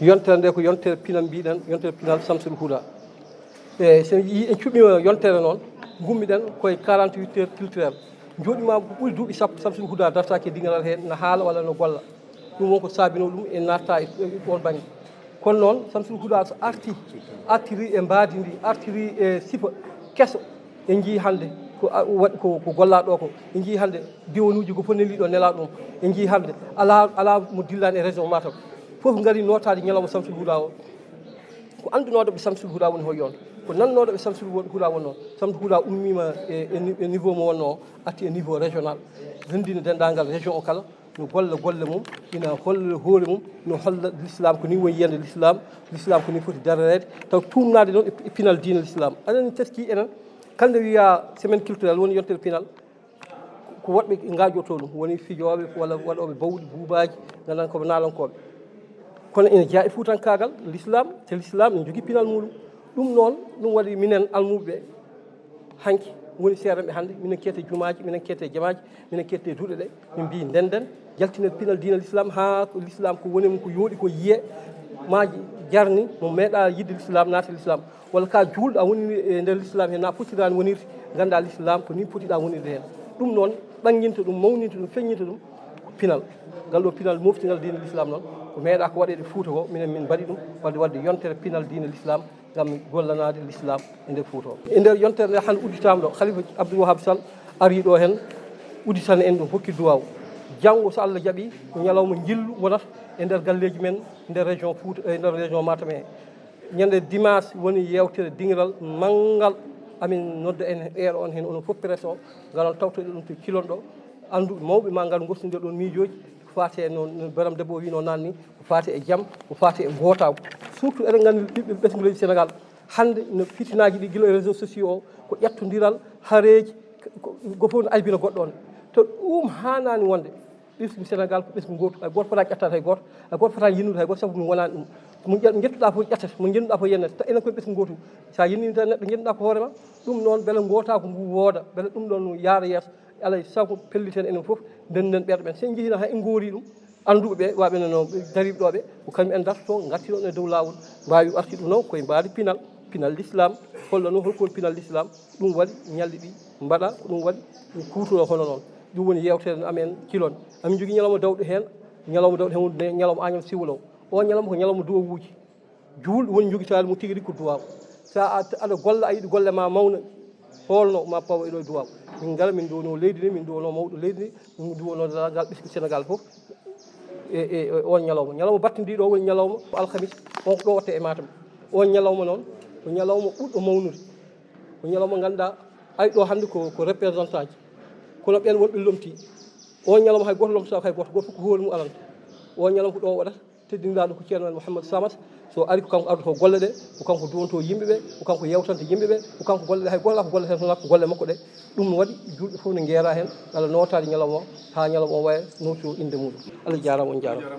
yontere nde ko yontere pinal mbiɗen yontere pinal Samsul Huda e so yi en cuɓima yontere noon gummiɗen koye 48 heures culturel jooɗima ko ɓuri duuɓi sappo Samsul Huda dartaki e dingal he no haala walla no golla ɗum wonko saabino ɗum e natta e ɗon banggue kono noon Samsul Huda so artiri e mbaadi ndi artiri e sifa keso en jii hannde ko waɗi ko gollaɗo ko en jii hannde diwanuji ko fof neliɗo nela ɗum en jii hannde ala mo dillani e région Matam fof ngari notade ñalawma Samsul Huda o ko andunoɗoɓe Samsul Huda woni hoy yon ko nannoɗoɓe Samsul Huda woni noon Samsul Huda ummima e niveau mo wonno o arti e niveau régional rendino dendagal région o kala no golle mum ina holla hoore mum no holla l'islam ko ni woni yiyande l'islam ko ni foti darorede taw tumnade noon e pinal diine l'islam aɗen teski enen kande wiya semaine culturelle woni yontere pinal ko woɗɓe gajoto ɗum woni fijoɓe walla waɗoɓe bawɗi buubaji gandan koɓe nalankoɓe kono ene jaa e fuutankagal l'islam te l'islam ne jogui pinal muɗum ɗum noon ɗum waɗi minen almuɓeɓe hanki woni seeranɓe hannde minen kette jumaji minen kette jamaji minen kette duuɗe ɗe min mbi ndenden jaltinen pinal diina l'islam ha ko l'islam ko woni mum ko yooɗi ko yiye ma jarni mo meeɗa yidde l'islam naata l'islam walla ka juulɗo a woni e nder l'islam he na fotirani wonirde ganda l'islam ko ni potiɗa wonirde hen ɗum noon ɓanginta ɗum mawninta ɗum feññinta ɗum ko pinal ngal ɗo pinal moftingal diina l'islam noon ko meeɗa ko waɗede Fouta ko minen min mbaɗi ɗum wadde yontere pinal diina l'islam gam gollanade l'islam e nder Fouta o e nder yontere nde hande udditama ɗo khalifa Abdoul Wahab Sall ari ɗo hen udditana en ɗum hokki duwaw janggo so Allah jaaɓi ko ñalawma jillu wonata e nder galleji men nder région Fouta e nder région Matam he ñande dimanche woni yewtere dingiral manggal amin nodda en heero on hen onon fof presse o ngalon tawtoɗe ɗum to kilon ɗo anduɓe mawɓe ma ngal gostodira ɗon miijoji ko fati e noon Baram Debbo o wino nanni ko fati e jaam ko fati e gotaw surtout eɗen gandi ɓiɓɓe ɓesguleji Sénégal hande no fitinaji ɗi guila e réseaux sociaux o ko ƴettodiral haareji go fof no albina goɗɗo on to ɗum hanani wonde ɓesgu Sénégal ko ɓesgu gotu hay goto fota ƴettade hay goto fota yinnude hay goto saabu ɗum wonani ɗum mo jettuɗa fof ƴettata mo jennuɗa fof yennete enen koye ɓesgu gotu sa yennini tan neɗɗo jennuɗa ko hoorema ɗum noon beele gotako ngu wooda beele ɗum ɗon yaara yeeso alay saago pelliten enen fof ndenden ɓerɗe men sen jeehina hay en goori ɗum anduɓe waɓene no dariɓe ɗoɓe ko kañum en dartoto gartiron e dow lawol mbawi arti ɗum noon koye mbaadi pinal l'islam holla noon holko woni pinal l'islam ɗum waɗi ñalɗi ɗi mbaɗa ko ɗum waɗi kutoro hono noon ɗum woni yewtere amen kilon amin jogui ñalawma dawɗo hen wonde ñalawma Agnam Siwolow o ñalawma ko ñalawma duwawuji juulɗo woni joguitade mo tigui ko duwaw sa aɗa golla a yiiɗi golle ma mawna holno ma pawa eɗo duwaw min gara min duwono leydi ndi min duwono mawɗo leydi ndi min duwono ngal ɓesgu Sénégal fof e on ñalawma battidiɗo o woni ñalawma ko alhamis on ko ɗo watte e Matam on ñalawma noon ko ñalawma ɓurɗo mawnude ko ñalawma ganduɗa ay ɗo hannde ko représentant ji kono ɓen wonɓe lomti on ñalawma hay goto lomtata hay goto fof ko hoore mum alanta on ñalawma ko ɗo waɗata teddiniraɗo ko ceerno men Mouhamadou Samas so ari ko kanko ardoto golle ɗe ko kanko duwonto yimɓeɓe ko kanko yewtanta yimɓeɓe ko kanko golle ɗe hay goto ala ko golle hen ko golle makko ɗe ɗum waɗi julɓe fof ne jeera hen Allah notade ñalawma o ha ñalawma o waya notiro inde muɗum Allah jarama on jarama